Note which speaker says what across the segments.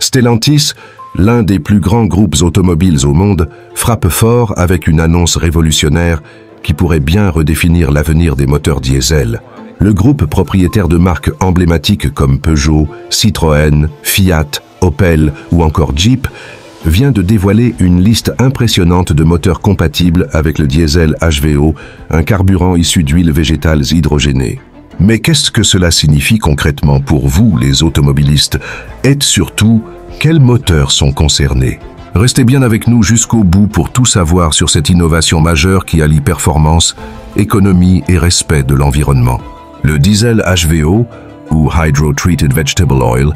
Speaker 1: Stellantis, l'un des plus grands groupes automobiles au monde, frappe fort avec une annonce révolutionnaire qui pourrait bien redéfinir l'avenir des moteurs diesel. Le groupe propriétaire de marques emblématiques comme Peugeot, Citroën, Fiat, Opel ou encore Jeep vient de dévoiler une liste impressionnante de moteurs compatibles avec le diesel HVO, un carburant issu d'huiles végétales hydrogénées. Mais qu'est-ce que cela signifie concrètement pour vous, les automobilistes? Et surtout, quels moteurs sont concernés? Restez bien avec nous jusqu'au bout pour tout savoir sur cette innovation majeure qui allie performance, économie et respect de l'environnement. Le diesel HVO, ou Hydro Treated Vegetable Oil,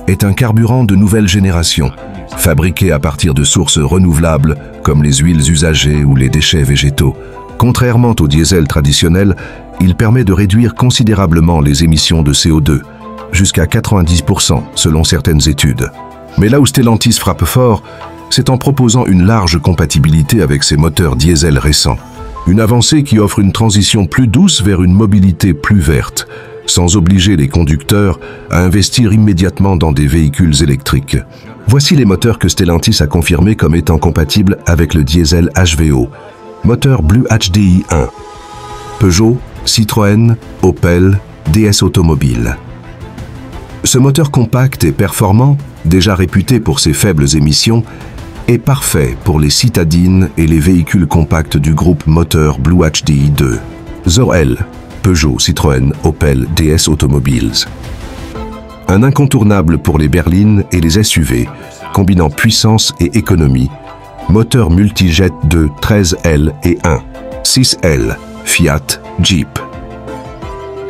Speaker 1: est un carburant de nouvelle génération, fabriqué à partir de sources renouvelables comme les huiles usagées ou les déchets végétaux. Contrairement au diesel traditionnel, il permet de réduire considérablement les émissions de CO2, jusqu'à 90% selon certaines études. Mais là où Stellantis frappe fort, c'est en proposant une large compatibilité avec ses moteurs diesel récents. Une avancée qui offre une transition plus douce vers une mobilité plus verte, sans obliger les conducteurs à investir immédiatement dans des véhicules électriques. Voici les moteurs que Stellantis a confirmés comme étant compatibles avec le diesel HVO. Moteur Blue HDI 1. Peugeot, Citroën, Opel, DS Automobile. Ce moteur compact et performant, déjà réputé pour ses faibles émissions, est parfait pour les citadines et les véhicules compacts du groupe moteur Blue HDI 2. Zorel, Peugeot, Citroën, Opel, DS Automobiles. Un incontournable pour les berlines et les SUV, combinant puissance et économie. Moteur multijet de 13L et 1, 6L, Fiat, Jeep.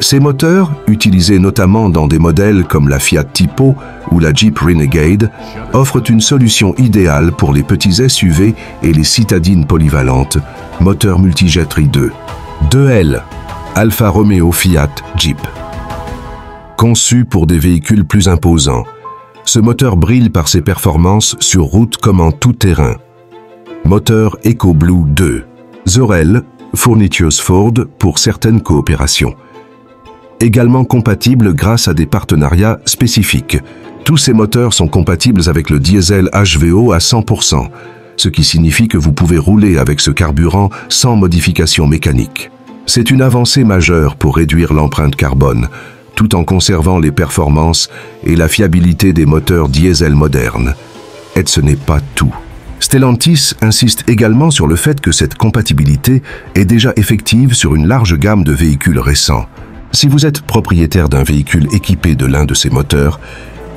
Speaker 1: Ces moteurs, utilisés notamment dans des modèles comme la Fiat Tipo ou la Jeep Renegade, offrent une solution idéale pour les petits SUV et les citadines polyvalentes. Moteur multijet 2, 2L, Alfa Romeo Fiat, Jeep. Conçu pour des véhicules plus imposants, ce moteur brille par ses performances sur route comme en tout terrain. Moteur EcoBlue 2, Zorel, fourniture Ford pour certaines coopérations. Également compatible grâce à des partenariats spécifiques. Tous ces moteurs sont compatibles avec le diesel HVO à 100%, ce qui signifie que vous pouvez rouler avec ce carburant sans modification mécanique. C'est une avancée majeure pour réduire l'empreinte carbone, tout en conservant les performances et la fiabilité des moteurs diesel modernes. Et ce n'est pas tout. Stellantis insiste également sur le fait que cette compatibilité est déjà effective sur une large gamme de véhicules récents. Si vous êtes propriétaire d'un véhicule équipé de l'un de ces moteurs,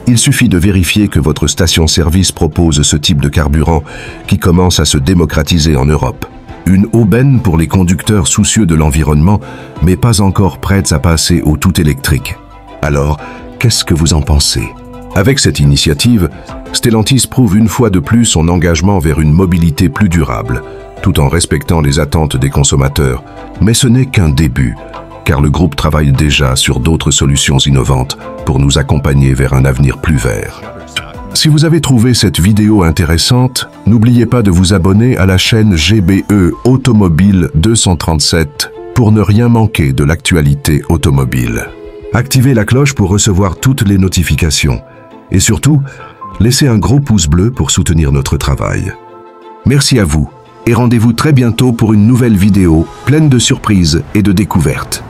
Speaker 1: il suffit de vérifier que votre station-service propose ce type de carburant qui commence à se démocratiser en Europe. Une aubaine pour les conducteurs soucieux de l'environnement, mais pas encore prêts à passer au tout électrique. Alors, qu'est-ce que vous en pensez? Avec cette initiative, Stellantis prouve une fois de plus son engagement vers une mobilité plus durable, tout en respectant les attentes des consommateurs. Mais ce n'est qu'un début, car le groupe travaille déjà sur d'autres solutions innovantes pour nous accompagner vers un avenir plus vert. Si vous avez trouvé cette vidéo intéressante, n'oubliez pas de vous abonner à la chaîne GBE Automobile 237 pour ne rien manquer de l'actualité automobile. Activez la cloche pour recevoir toutes les notifications. Et surtout, laissez un gros pouce bleu pour soutenir notre travail. Merci à vous et rendez-vous très bientôt pour une nouvelle vidéo pleine de surprises et de découvertes.